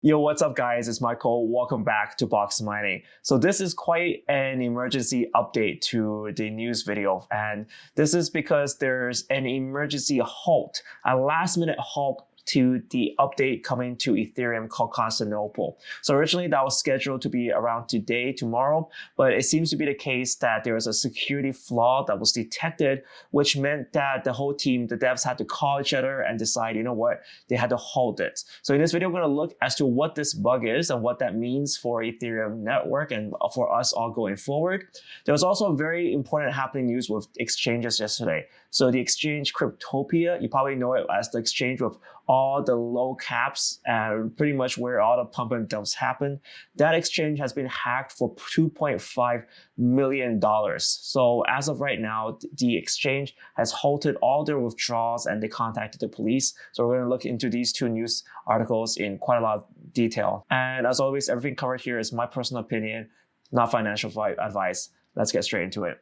Yo, what's up guys? It's Michael. Welcome back to Boxmining. So this is quite an emergency update to the news video. And this is because there's an emergency halt, a last minute halt to the update coming to Ethereum called Constantinople. So originally that was scheduled to be around today, tomorrow, but it seems to be the case that there was a security flaw that was detected, which meant that the whole team, the devs had to call each other and decide, you know what, they had to halt it. So in this video, we're going to look as to what this bug is and what that means for Ethereum network and for us all going forward. There was also a very important happening news with exchanges yesterday. So the exchange Cryptopia, you probably know it as the exchange with all the low caps and pretty much where all the pump and dumps happen. That exchange has been hacked for $2.5 million. So as of right now, the exchange has halted all their withdrawals and they contacted the police. So we're going to look into these two news articles in quite a lot of detail. And as always, everything covered here is my personal opinion, not financial advice. Let's get straight into it.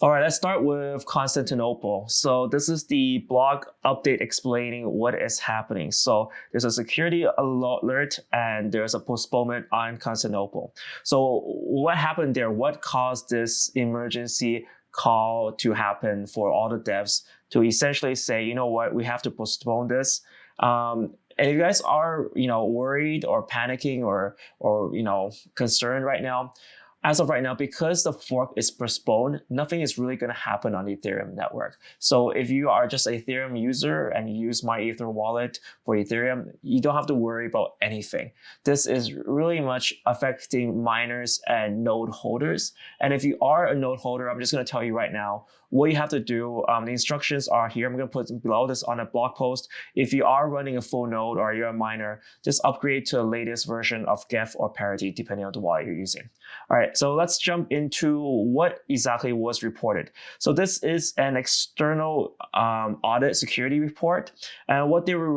All right, let's start with Constantinople. So this is the blog update explaining what is happening. So there's a security alert and there's a postponement on Constantinople. So what happened there? What caused this emergency call to happen for all the devs to essentially say, you know what, we have to postpone this. And if you guys are, worried or panicking or concerned right now, as of right now, because the fork is postponed, nothing is really going to happen on the Ethereum network. So if you are just an Ethereum user and you use my Ether wallet for Ethereum, you don't have to worry about anything. This is really much affecting miners and node holders. And if you are a node holder, I'm just going to tell you right now, what you have to do, the instructions are here. I'm going to put them below this on a blog post. If you are running a full node or you're a miner, just upgrade to the latest version of Geth or Parity, depending on the wallet you're using. All right, so let's jump into what exactly was reported. So this is an external audit security report. And what they were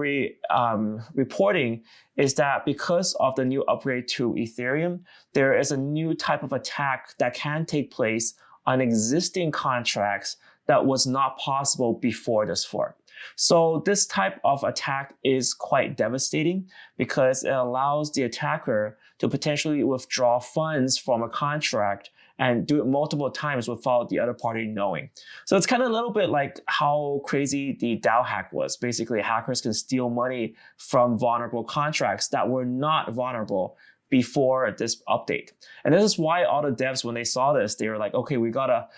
reporting is that because of the new upgrade to Ethereum, there is a new type of attack that can take place on existing contracts that was not possible before this fork. So this type of attack is quite devastating because it allows the attacker to potentially withdraw funds from a contract and do it multiple times without the other party knowing. So it's kind of a little bit like how crazy the DAO hack was. Basically, hackers can steal money from vulnerable contracts that were not vulnerable before this update. And this is why all the devs, when they saw this, they were like, okay, we gotta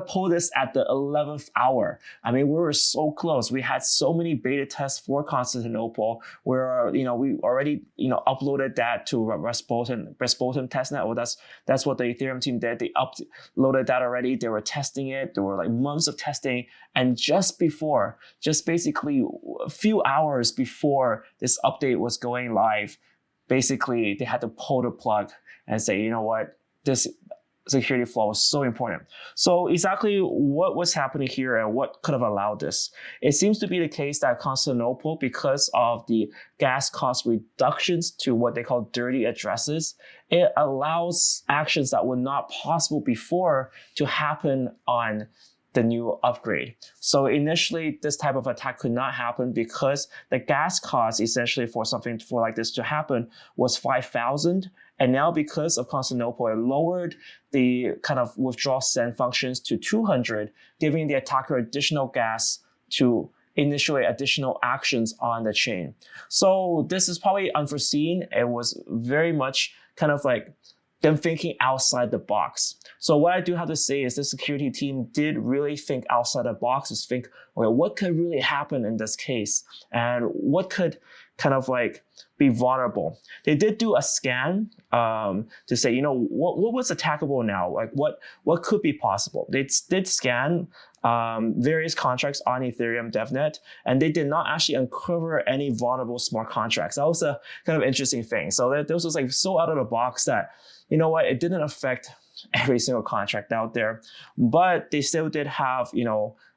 pull this at the 11th hour. I mean, we were so close. We had so many beta tests for Constantinople where, we already, uploaded that to Rasputin testnet. Well, that's what the Ethereum team did. They uploaded that already. They were testing it. There were like months of testing. And just basically a few hours before this update was going live, basically, they had to pull the plug and say, you know what, this security flaw was so important. So exactly what was happening here and what could have allowed this? It seems to be the case that Constantinople, because of the gas cost reductions to what they call dirty addresses, it allows actions that were not possible before to happen on the new upgrade. So initially, this type of attack could not happen because the gas cost essentially for something like this to happen was 5,000. And now because of Constantinople, it lowered the kind of withdraw send functions to 200, giving the attacker additional gas to initiate additional actions on the chain. So this is probably unforeseen. It was very much kind of like them thinking outside the box. So what I do have to say is the security team did really think outside the box, is think, okay, what could really happen in this case? And what could kind of like be vulnerable? They did do a scan to say, what was attackable now? Like what could be possible? They did scan various contracts on Ethereum DevNet, and they did not actually uncover any vulnerable smart contracts. That was a kind of interesting thing. So this was like so out of the box that, it didn't affect every single contract out there, but they still did have,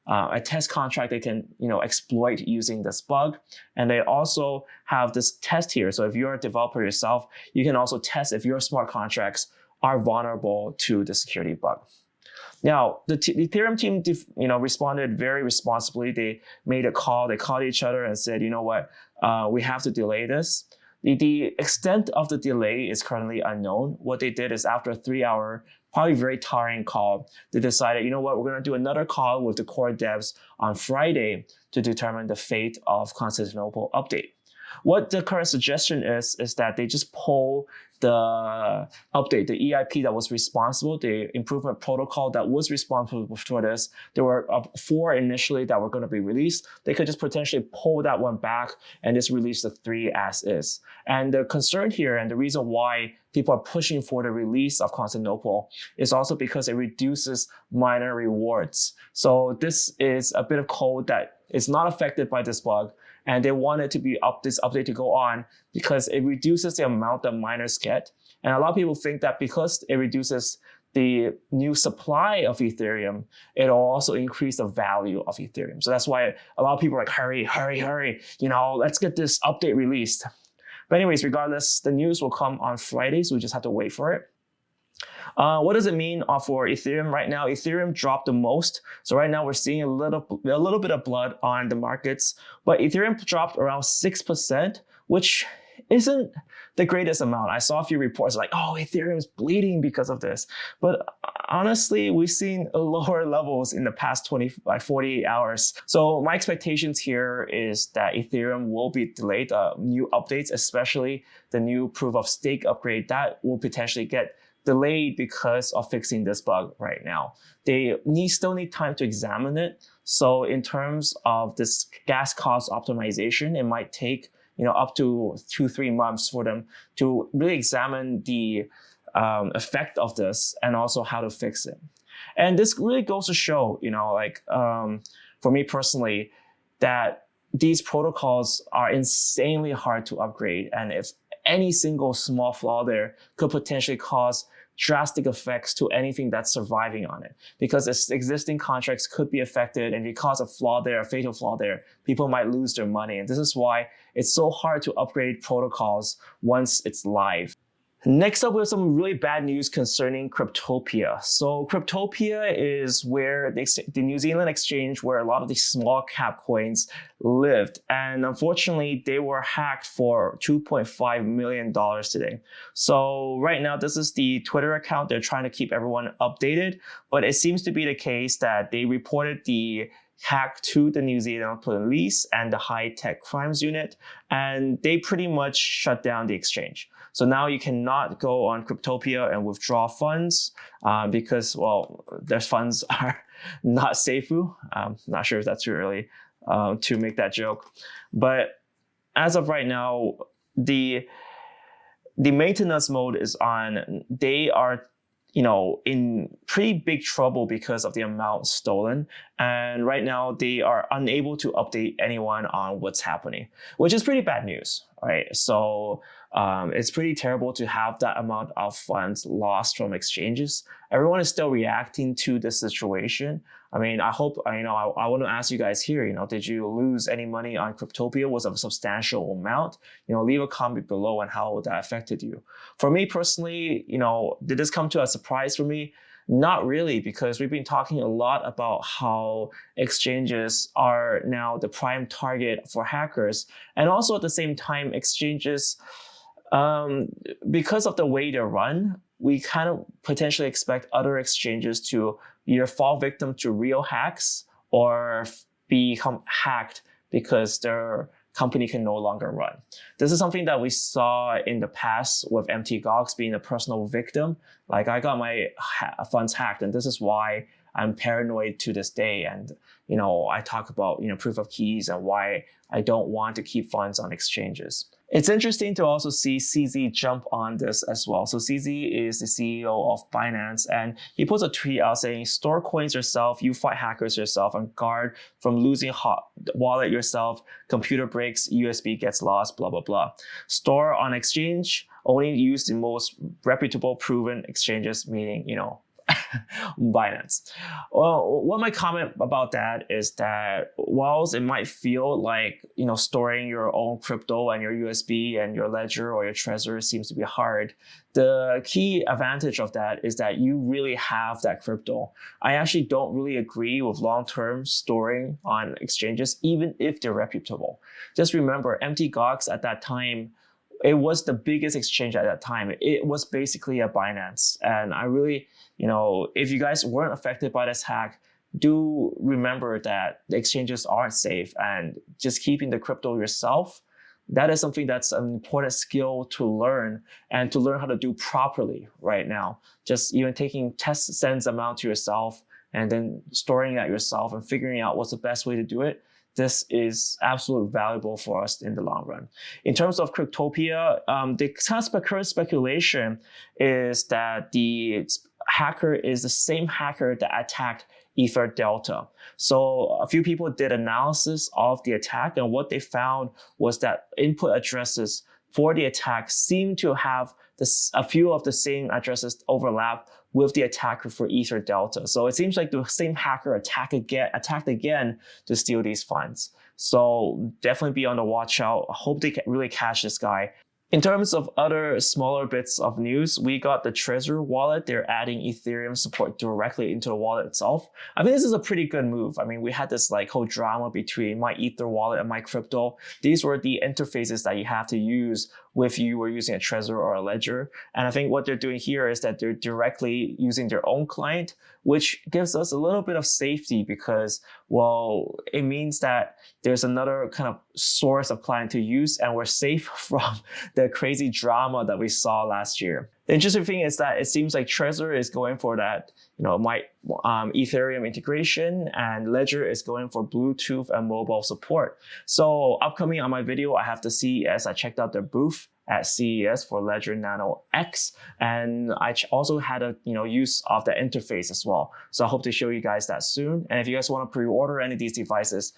a test contract they can, exploit using this bug. And they also have this test here. So if you're a developer yourself, you can also test if your smart contracts are vulnerable to the security bug. Now, the Ethereum team, responded very responsibly. They made a call. They called each other and said, you know what, we have to delay this. The extent of the delay is currently unknown. What they did is after a 3-hour, probably very tiring call, they decided, you know what, we're going to do another call with the core devs on Friday to determine the fate of Constantinople update. What the current suggestion is that they just pull the update, the EIP that was responsible, the improvement protocol that was responsible for this. There were 4 initially that were going to be released. They could just potentially pull that one back and just release the 3 as is. And the concern here and the reason why people are pushing for the release of Constantinople is also because it reduces miner rewards. So this is a bit of code that is not affected by this bug. And they want it to be this update to go on because it reduces the amount that miners get. And a lot of people think that because it reduces the new supply of Ethereum, it'll also increase the value of Ethereum. So that's why a lot of people are like, hurry, hurry, hurry. Let's get this update released. But anyways, regardless, the news will come on Friday, so we just have to wait for it. What does it mean for Ethereum right now? Ethereum dropped the most. So right now we're seeing a little bit of blood on the markets, but Ethereum dropped around 6%, which isn't the greatest amount. I saw a few reports like, oh, Ethereum's bleeding because of this. But honestly, we've seen lower levels in the past 48 hours. So my expectations here is that Ethereum will be delayed. New updates, especially the new proof of stake upgrade, that will potentially get delayed because of fixing this bug right now. They still need time to examine it. So in terms of this gas cost optimization, it might take up to 2-3 months for them to really examine the effect of this and also how to fix it. And this really goes to show, for me personally, that these protocols are insanely hard to upgrade. And if any single small flaw there could potentially cause drastic effects to anything that's surviving on it, because its existing contracts could be affected, and because of flaw there, a fatal flaw there, people might lose their money. And this is why it's so hard to upgrade protocols once it's live. Next up, we have some really bad news concerning Cryptopia. So Cryptopia is where the New Zealand exchange where a lot of these small cap coins lived. And unfortunately, they were hacked for $2.5 million today. So right now, this is the Twitter account. They're trying to keep everyone updated. But it seems to be the case that they reported the hack to the New Zealand police and the high-tech crimes unit, and they pretty much shut down the exchange. So now you cannot go on Cryptopia and withdraw funds because, well, their funds are not safe. I'm not sure if that's too early to make that joke. But as of right now, the maintenance mode is on. They are in pretty big trouble because of the amount stolen. And right now they are unable to update anyone on what's happening, which is pretty bad news, right? So it's pretty terrible to have that amount of funds lost from exchanges. Everyone is still reacting to the situation. I mean, I hope, I want to ask you guys here, did you lose any money on Cryptopia? Was it a substantial amount? Leave a comment below on how that affected you. For me personally, did this come to a surprise for me? Not really, because we've been talking a lot about how exchanges are now the prime target for hackers. And also at the same time, exchanges, because of the way they're run, we kind of potentially expect other exchanges to either fall victim to real hacks or become hacked because their company can no longer run. This is something that we saw in the past with MT Gox being a personal victim. Like, I got my funds hacked, and this is why I'm paranoid to this day. And, I talk about, proof of keys and why I don't want to keep funds on exchanges. It's interesting to also see CZ jump on this as well. So CZ is the CEO of Binance, and he puts a tweet out saying, store coins yourself, you fight hackers yourself, and guard from losing hot wallet yourself, computer breaks, USB gets lost, blah, blah, blah. Store on exchange, only use the most reputable proven exchanges, meaning, Binance. Well, what my comment about that is that whilst it might feel like, storing your own crypto and your USB and your ledger or your Trezor seems to be hard, the key advantage of that is that you really have that crypto. I actually don't really agree with long-term storing on exchanges, even if they're reputable. Just remember, Mt. Gox at that time, it was the biggest exchange at that time. It was basically a Binance. And I really, if you guys weren't affected by this hack, do remember that the exchanges aren't safe, and just keeping the crypto yourself, that is something that's an important skill to learn and to learn how to do properly right now. Just even taking test cents amount to yourself and then storing that yourself and figuring out what's the best way to do it. This is absolutely valuable for us in the long run. In terms of Cryptopia, the current speculation is that the hacker is the same hacker that attacked Ether Delta. So a few people did analysis of the attack, and what they found was that input addresses for the attack seem to have a few of the same addresses overlap with the attacker for Ether Delta. So it seems like the same hacker attacked again to steal these funds. So definitely be on the watch out. I hope they can really catch this guy. In terms of other smaller bits of news, we got the Trezor wallet. They're adding Ethereum support directly into the wallet itself. I think this is a pretty good move. I mean, we had this whole drama between my Ether wallet and my crypto. These were the interfaces that you have to use if you were using a Trezor or a Ledger. And I think what they're doing here is that they're directly using their own client, which gives us a little bit of safety because, well, it means that there's another kind of source of client to use, and we're safe from the crazy drama that we saw last year. The interesting thing is that it seems like Trezor is going for that, Ethereum integration, and Ledger is going for Bluetooth and mobile support. So upcoming on my video, I have the CES. I checked out their booth at CES for Ledger Nano X, and I also had a use of the interface as well. So I hope to show you guys that soon. And if you guys want to pre-order any of these devices,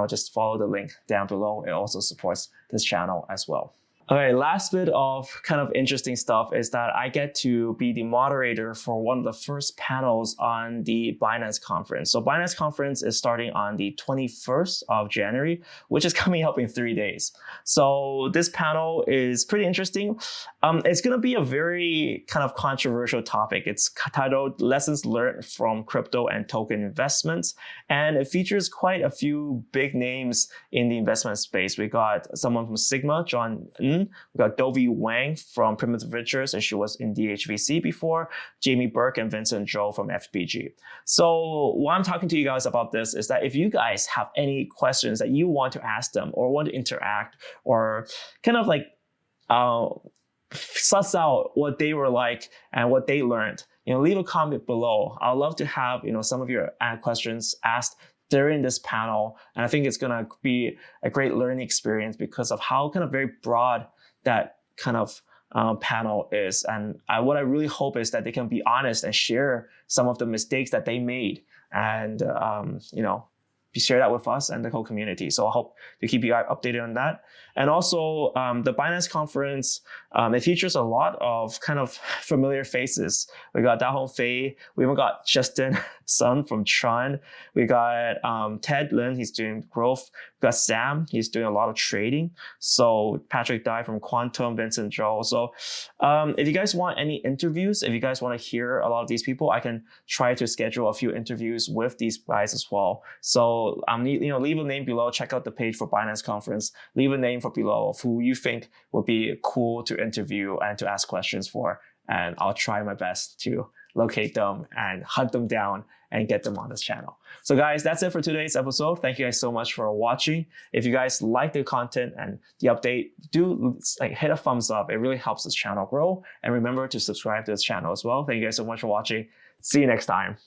just follow the link down below. It also supports this channel as well. Okay, last bit of kind of interesting stuff is that I get to be the moderator for one of the first panels on the Binance Conference. So Binance Conference is starting on the 21st of January, which is coming up in 3 days. So this panel is pretty interesting. It's going to be a very kind of controversial topic. It's titled Lessons Learned from Crypto and Token Investments, and it features quite a few big names in the investment space. We got someone from Sigma, John Ng. We got Dovey Wang from Primitive Ventures, and she was in DHVC before, Jamie Burke and Vincent Zhou from FBG. So why I'm talking to you guys about this is that if you guys have any questions that you want to ask them or want to interact or kind of suss out what they were like and what they learned, leave a comment below. I'd love to have some of your questions asked during this panel, and I think it's gonna be a great learning experience because of how kind of very broad that kind of panel is. And what I really hope is that they can be honest and share some of the mistakes that they made, and share that with us and the whole community. So I hope to keep you updated on that. And also the Binance Conference, it features a lot of kind of familiar faces. We got Da Hong Fei, we even got Justin Sun from Tron, we got Ted Lin, he's doing growth, we got Sam, he's doing a lot of trading. So Patrick Dai from Quantum, Vincent Zhou. So if you guys want any interviews, if you guys want to hear a lot of these people, I can try to schedule a few interviews with these guys as well. So leave a name below, check out the page for Binance Conference, leave a name below of who you think would be cool to interview and to ask questions for, and I'll try my best to locate them and hunt them down and get them on this channel. So guys, that's it for today's episode. Thank you guys so much for watching. If you guys like the content and the update, do hit a thumbs up. It really helps this channel grow, and remember to subscribe to this channel as well. Thank you guys so much for watching. See you next time.